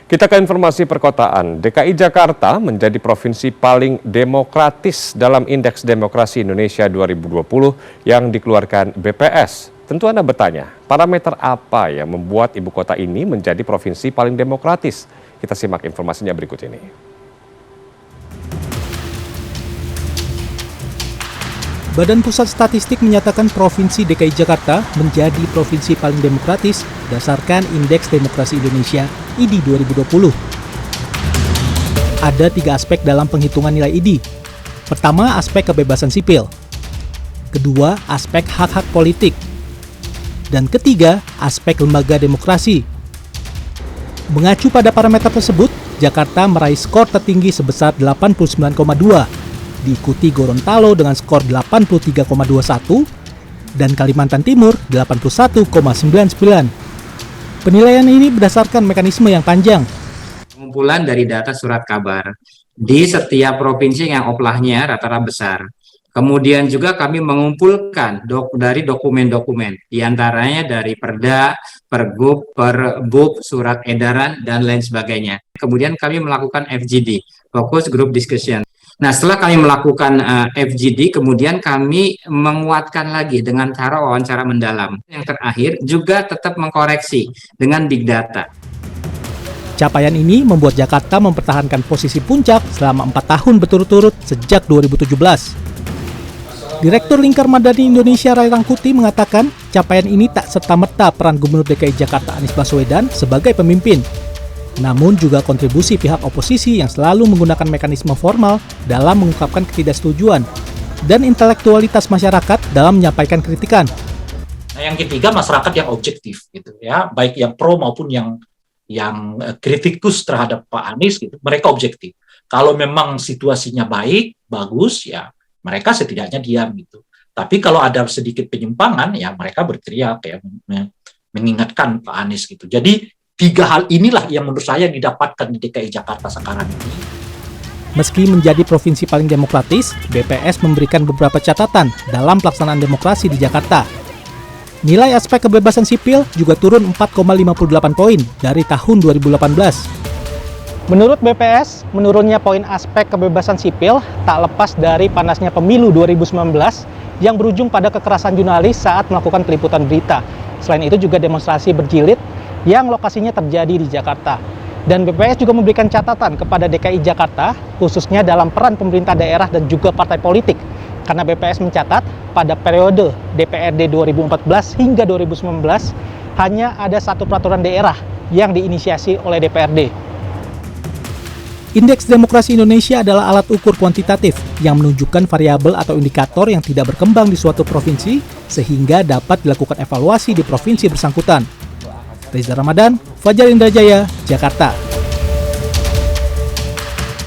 Kita ke informasi perkotaan. DKI Jakarta menjadi provinsi paling demokratis dalam Indeks Demokrasi Indonesia 2020 yang dikeluarkan BPS. Tentu Anda bertanya, parameter apa yang membuat ibu kota ini menjadi provinsi paling demokratis? Kita simak informasinya berikut ini. Badan Pusat Statistik menyatakan Provinsi DKI Jakarta menjadi provinsi paling demokratis berdasarkan Indeks Demokrasi Indonesia ID 2020. Ada 3 aspek dalam penghitungan nilai ID. Pertama, aspek kebebasan sipil. Kedua, aspek hak-hak politik. Dan ketiga, aspek lembaga demokrasi. Mengacu pada parameter tersebut, Jakarta meraih skor tertinggi sebesar 89,2. Diikuti Gorontalo dengan skor 83,21 dan Kalimantan Timur 81,99. Penilaian ini berdasarkan mekanisme yang panjang. Pengumpulan dari data surat kabar di setiap provinsi yang oplahnya rata-rata besar. Kemudian juga kami mengumpulkan dari dokumen-dokumen, diantaranya dari Perda, Pergub, Perbub, surat edaran, dan lain sebagainya. Kemudian kami melakukan FGD, Focus Group Discussion. Nah, setelah kami melakukan FGD, kemudian kami menguatkan lagi dengan cara wawancara mendalam. Yang terakhir juga tetap mengkoreksi dengan big data. Capaian ini membuat Jakarta mempertahankan posisi puncak selama 4 tahun berturut-turut sejak 2017. Direktur Lingkar Madani Indonesia Ray Rangkuti mengatakan capaian ini tak serta-merta peran Gubernur DKI Jakarta Anies Baswedan sebagai pemimpin. Namun juga kontribusi pihak oposisi yang selalu menggunakan mekanisme formal dalam mengungkapkan ketidaksetujuan dan intelektualitas masyarakat dalam menyampaikan kritikan. Nah, yang ketiga, masyarakat yang objektif gitu ya, baik yang pro maupun yang kritikus terhadap Pak Anies gitu, mereka objektif. Kalau memang situasinya baik, bagus ya, mereka setidaknya diam gitu. Tapi kalau ada sedikit penyimpangan ya mereka berteriak ya, mengingatkan Pak Anies gitu. Jadi 3 hal inilah yang menurut saya didapatkan di DKI Jakarta sekarang ini. Meski menjadi provinsi paling demokratis, BPS memberikan beberapa catatan dalam pelaksanaan demokrasi di Jakarta. Nilai aspek kebebasan sipil juga turun 4,58 poin dari tahun 2018. Menurut BPS, menurunnya poin aspek kebebasan sipil tak lepas dari panasnya pemilu 2019 yang berujung pada kekerasan jurnalis saat melakukan peliputan berita. Selain itu juga demonstrasi berjilid yang lokasinya terjadi di Jakarta. Dan BPS juga memberikan catatan kepada DKI Jakarta, khususnya dalam peran pemerintah daerah dan juga partai politik. Karena BPS mencatat, pada periode DPRD 2014 hingga 2019, hanya ada 1 peraturan daerah yang diinisiasi oleh DPRD. Indeks Demokrasi Indonesia adalah alat ukur kuantitatif yang menunjukkan variabel atau indikator yang tidak berkembang di suatu provinsi, sehingga dapat dilakukan evaluasi di provinsi bersangkutan. Reza Ramadan, Fajar Indrajaya, Jakarta.